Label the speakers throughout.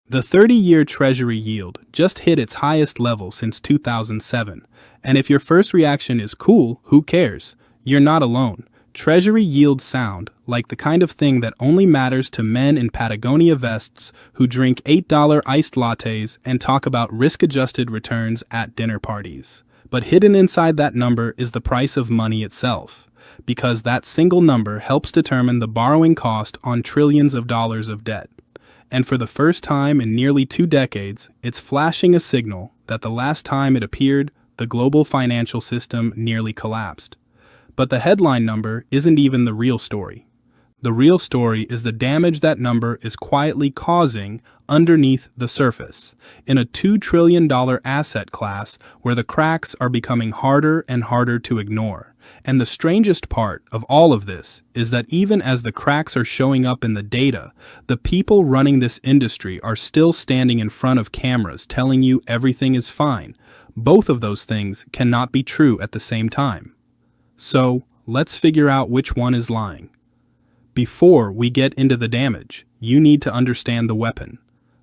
Speaker 1: The 30-year Treasury yield just hit its highest level since 2007, and if your first reaction is cool, who cares? You're not alone. Treasury yields sound like the kind of thing that only matters to men in Patagonia vests who drink $8 iced lattes and talk about risk-adjusted returns at dinner parties. But hidden inside that number is the price of money itself, because that single number helps determine the borrowing cost on trillions of dollars of debt. And for the first time in nearly 2 decades, it's flashing a signal that the last time it appeared, the global financial system nearly collapsed. But the headline number isn't even the real story. The real story is the damage that number is quietly causing underneath the surface, in a $2 trillion asset class where the cracks are becoming harder and harder to ignore. And the strangest part of all of this is that even as the cracks are showing up in the data, the people running this industry are still standing in front of cameras telling you everything is fine. Both of those things cannot be true at the same time. So, let's figure out which one is lying. Before we get into the damage, you need to understand the weapon.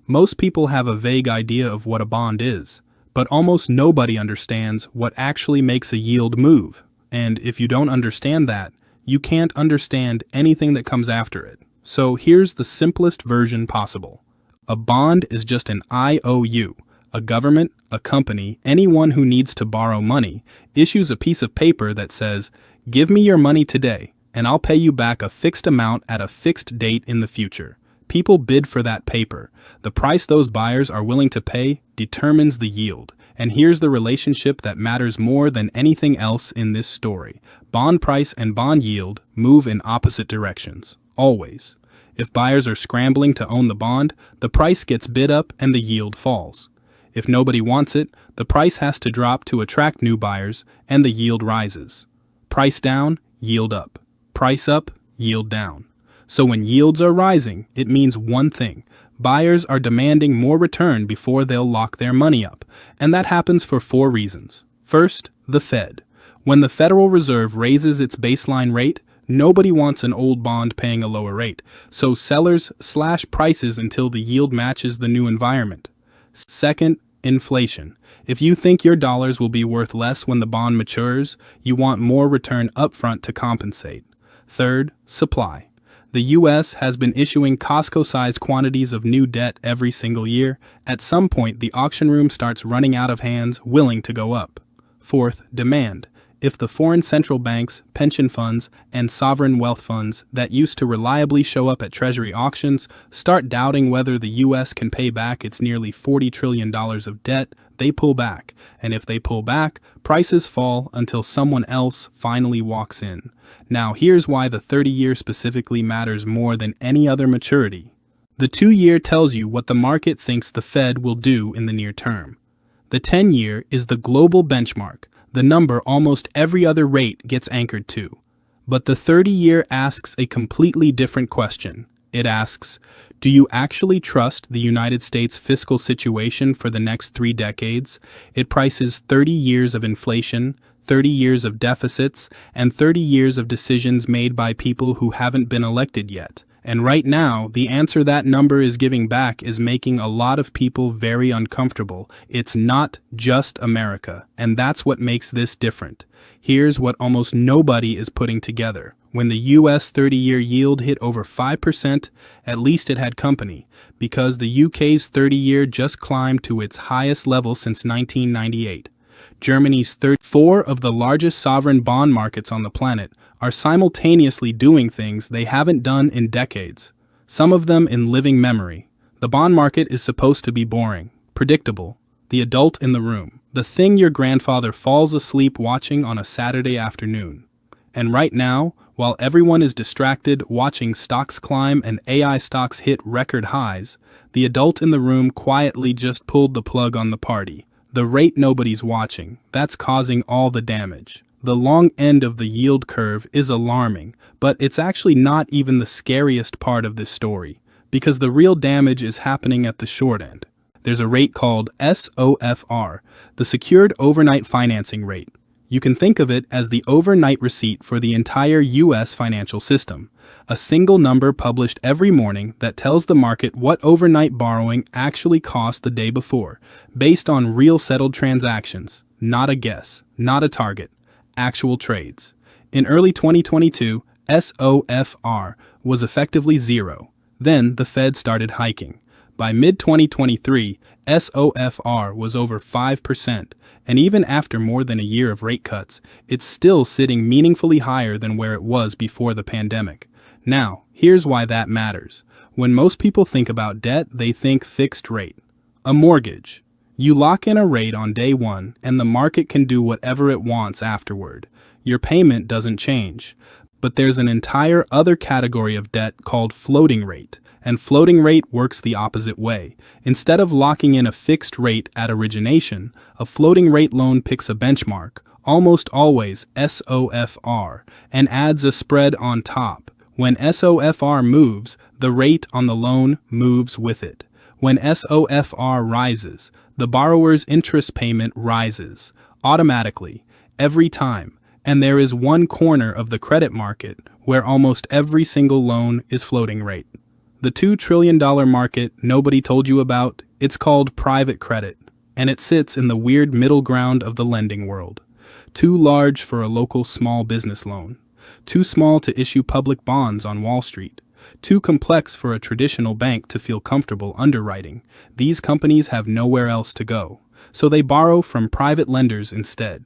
Speaker 1: Most people have a vague idea of what a bond is, but almost nobody understands what actually makes a yield move. And if you don't understand that, you can't understand anything that comes after it. So here's the simplest version possible. A bond is just an IOU. A government, a company, anyone who needs to borrow money issues a piece of paper that says, "Give me your money today, and I'll pay you back a fixed amount at a fixed date in the future." People bid for that paper. The price those buyers are willing to pay determines the yield. And here's the relationship that matters more than anything else in this story. Bond price and bond yield move in opposite directions, always. If buyers are scrambling to own the bond, the price gets bid up and the yield falls. If nobody wants it, the price has to drop to attract new buyers and the yield rises. Price down, yield up. Price up, yield down. So when yields are rising, it means one thing. Buyers are demanding more return before they'll lock their money up, and that happens for 4 reasons. First, the Fed. When the Federal Reserve raises its baseline rate, nobody wants an old bond paying a lower rate, so sellers slash prices until the yield matches the new environment. Second, inflation. If you think your dollars will be worth less when the bond matures, you want more return upfront to compensate. Third, supply. The U.S. has been issuing Costco-sized quantities of new debt every single year. At some point, the auction room starts running out of hands willing to go up. Fourth, demand. If the foreign central banks, pension funds, and sovereign wealth funds that used to reliably show up at Treasury auctions start doubting whether the U.S. can pay back its nearly $40 trillion of debt, they pull back. And if they pull back, prices fall until someone else finally walks in. Now here's why the 30-year specifically matters more than any other maturity. The 2-year tells you what the market thinks the Fed will do in the near term. The 10-year is the global benchmark, the number almost every other rate gets anchored to. But the 30-year asks a completely different question. It asks, do you actually trust the United States fiscal situation for the next 3 decades? It prices 30 years of inflation, 30 years of deficits, and 30 years of decisions made by people who haven't been elected yet. And right now, the answer that number is giving back is making a lot of people very uncomfortable. It's not just America, and that's what makes this different. Here's what almost nobody is putting together. When the U.S. 30-year yield hit over 5%, at least it had company, because the UK's 30-year just climbed to its highest level since 1998. Germany's 4 of the largest sovereign bond markets on the planet are simultaneously doing things they haven't done in decades, some of them in living memory. The bond market is supposed to be boring, predictable, the adult in the room, the thing your grandfather falls asleep watching on a Saturday afternoon. And right now, while everyone is distracted watching stocks climb and AI stocks hit record highs, the adult in the room quietly just pulled the plug on the party. The rate nobody's watching, that's causing all the damage. The long end of the yield curve is alarming, but it's actually not even the scariest part of this story, because the real damage is happening at the short end. There's a rate called SOFR, the Secured Overnight Financing Rate. You can think of it as the overnight receipt for the entire U.S. financial system, a single number published every morning that tells the market what overnight borrowing actually cost the day before, based on real settled transactions, not a guess, not a target, actual trades. In early 2022, SOFR was effectively zero. Then the Fed started hiking. By mid-2023, SOFR was over 5%, and even after more than a year of rate cuts, it's still sitting meaningfully higher than where it was before the pandemic. Now, here's why that matters. When most people think about debt, they think fixed rate. A mortgage. You lock in a rate on day one, and the market can do whatever it wants afterward. Your payment doesn't change. But there's an entire other category of debt called floating rate. And floating rate works the opposite way. Instead of locking in a fixed rate at origination, a floating rate loan picks a benchmark, almost always SOFR, and adds a spread on top. When SOFR moves, the rate on the loan moves with it. When SOFR rises, the borrower's interest payment rises, automatically, every time. And there is one corner of the credit market where almost every single loan is floating rate. The $2 trillion market nobody told you about, it's called private credit, and it sits in the weird middle ground of the lending world. Too large for a local small business loan. Too small to issue public bonds on Wall Street. Too complex for a traditional bank to feel comfortable underwriting. These companies have nowhere else to go, so they borrow from private lenders instead.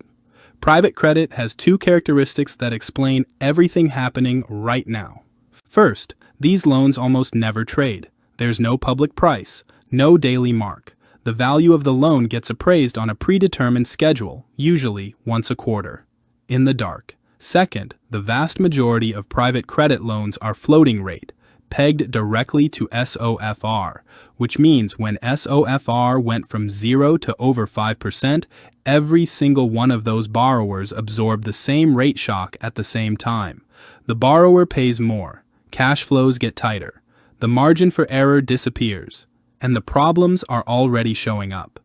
Speaker 1: Private credit has two characteristics that explain everything happening right now. First, these loans almost never trade. There's no public price, no daily mark. The value of the loan gets appraised on a predetermined schedule, usually once a quarter. In the dark. Second, the vast majority of private credit loans are floating rate, pegged directly to SOFR, which means when SOFR went from 0 to over 5%, every single one of those borrowers absorbed the same rate shock at the same time. The borrower pays more. Cash flows get tighter, the margin for error disappears, and the problems are already showing up.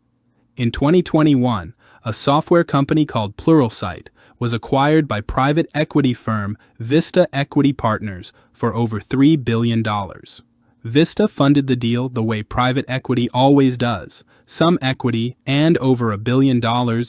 Speaker 1: In 2021, a software company called Pluralsight was acquired by private equity firm Vista Equity Partners for over $3 billion. Vista funded the deal the way private equity always does, some equity and over $1 billion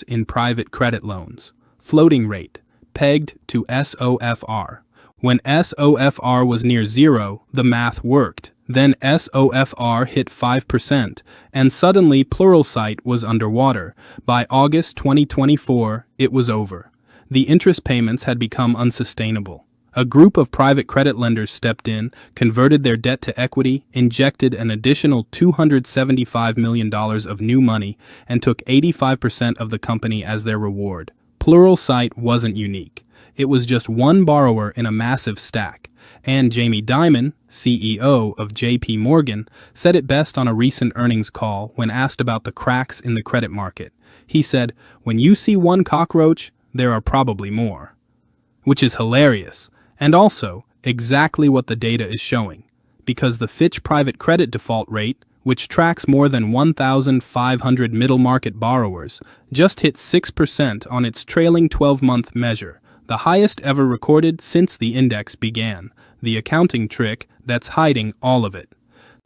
Speaker 1: in private credit loans. Floating rate, pegged to SOFR. When SOFR was near zero, the math worked. Then SOFR hit 5%, and suddenly Pluralsight was underwater. By August 2024, it was over. The interest payments had become unsustainable. A group of private credit lenders stepped in, converted their debt to equity, injected an additional $275 million of new money, and took 85% of the company as their reward. Pluralsight wasn't unique. It was just one borrower in a massive stack. And Jamie Dimon, CEO of JP Morgan, said it best on a recent earnings call when asked about the cracks in the credit market. He said, "When you see one cockroach, there are probably more." Which is hilarious, and also exactly what the data is showing. Because the Fitch private credit default rate, which tracks more than 1,500 middle market borrowers, just hit 6% on its trailing 12-month measure, the highest ever recorded since the index began, the accounting trick that's hiding all of it.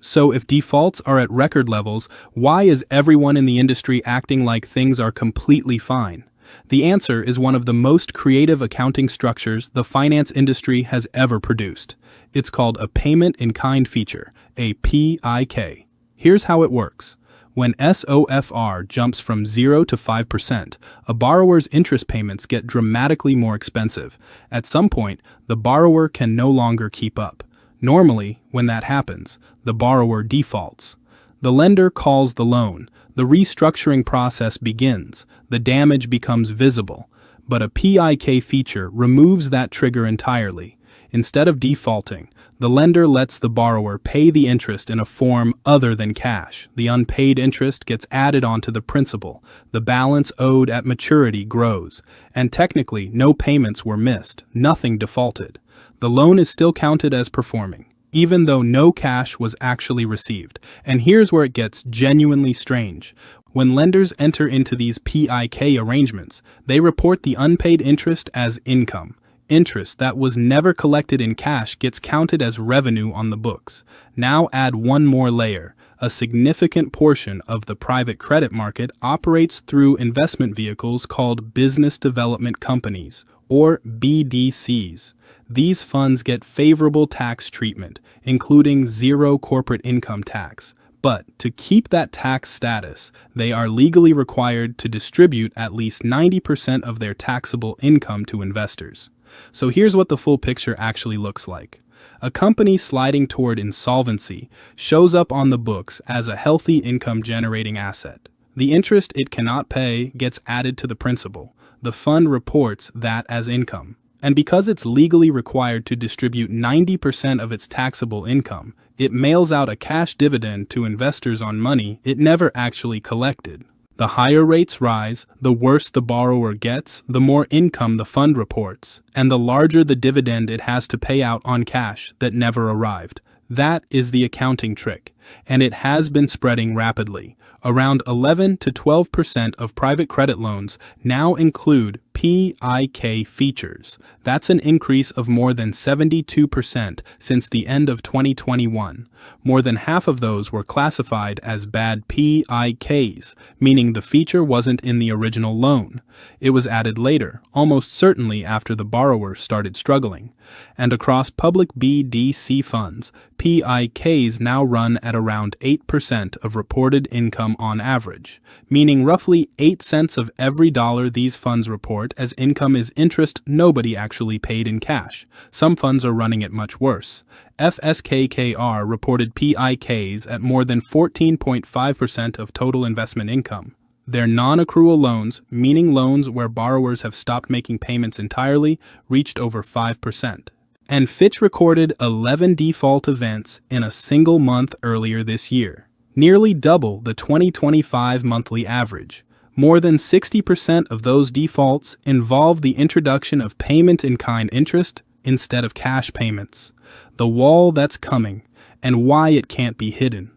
Speaker 1: So if defaults are at record levels, why is everyone in the industry acting like things are completely fine? The answer is one of the most creative accounting structures the finance industry has ever produced. It's called a payment in kind feature, a PIK. Here's how it works. When SOFR jumps from 0 to 5%, a borrower's interest payments get dramatically more expensive. At some point, the borrower can no longer keep up. Normally, when that happens, the borrower defaults. The lender calls the loan. The restructuring process begins. The damage becomes visible. But a PIK feature removes that trigger entirely. Instead of defaulting, the lender lets the borrower pay the interest in a form other than cash. The unpaid interest gets added onto the principal. The balance owed at maturity grows. And technically, no payments were missed. Nothing defaulted. The loan is still counted as performing, even though no cash was actually received. And here's where it gets genuinely strange. When lenders enter into these PIK arrangements, they report the unpaid interest as income. Interest that was never collected in cash gets counted as revenue on the books. Now add one more layer. A significant portion of the private credit market operates through investment vehicles called business development companies, or BDCs. These funds get favorable tax treatment, including zero corporate income tax. But to keep that tax status, they are legally required to distribute at least 90% of their taxable income to investors. So here's what the full picture actually looks like. A company sliding toward insolvency shows up on the books as a healthy income-generating asset. The interest it cannot pay gets added to the principal. The fund reports that as income. And because it's legally required to distribute 90% of its taxable income, it mails out a cash dividend to investors on money it never actually collected. The higher rates rise, the worse the borrower gets, the more income the fund reports, and the larger the dividend it has to pay out on cash that never arrived. That is the accounting trick, and it has been spreading rapidly. Around 11 to 12% of private credit loans now include PIK features. That's an increase of more than 72% since the end of 2021. More than half of those were classified as bad PIKs, meaning the feature wasn't in the original loan. It was added later, almost certainly after the borrower started struggling. And across public BDC funds, PIKs now run at around 8% of reported income on average, meaning roughly 8 cents of every dollar these funds report as income is interest nobody actually paid in cash. Some funds are running it much worse. FSKKR reported PIKs at more than 14.5% of total investment income. Their non-accrual loans, meaning loans where borrowers have stopped making payments entirely, reached over 5%. And Fitch recorded 11 default events in a single month earlier this year, nearly double the 2025 monthly average. More than 60% of those defaults involve the introduction of payment-in-kind interest instead of cash payments. The wall that's coming, and why it can't be hidden.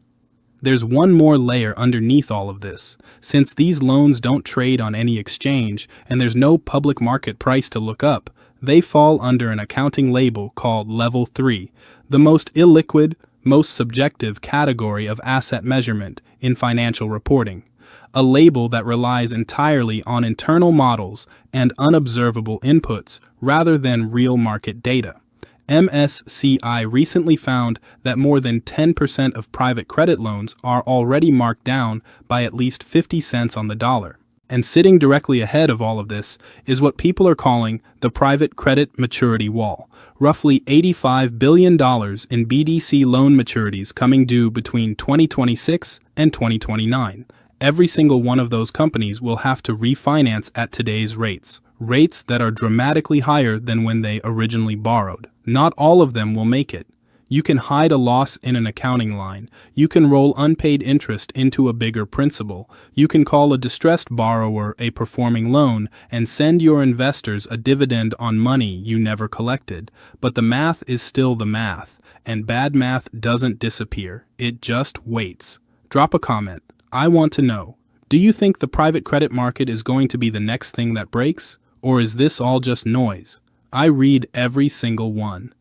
Speaker 1: There's one more layer underneath all of this. Since these loans don't trade on any exchange and there's no public market price to look up, they fall under an accounting label called Level 3, the most illiquid, most subjective category of asset measurement in financial reporting. A label that relies entirely on internal models and unobservable inputs rather than real market data. MSCI recently found that more than 10% of private credit loans are already marked down by at least 50 cents on the dollar. And sitting directly ahead of all of this is what people are calling the private credit maturity wall. Roughly $85 billion in BDC loan maturities coming due between 2026 and 2029. Every single one of those companies will have to refinance at today's rates that are dramatically higher than when they originally borrowed. Not all of them will make it. You can hide a loss in an accounting line. You can roll unpaid interest into a bigger principal. You can call a distressed borrower a performing loan and send your investors a dividend on money you never collected. But the math is still the math, and bad math doesn't disappear. It just waits. Drop a comment. I want to know, do you think the private credit market is going to be the next thing that breaks? Or is this all just noise? I read every single one.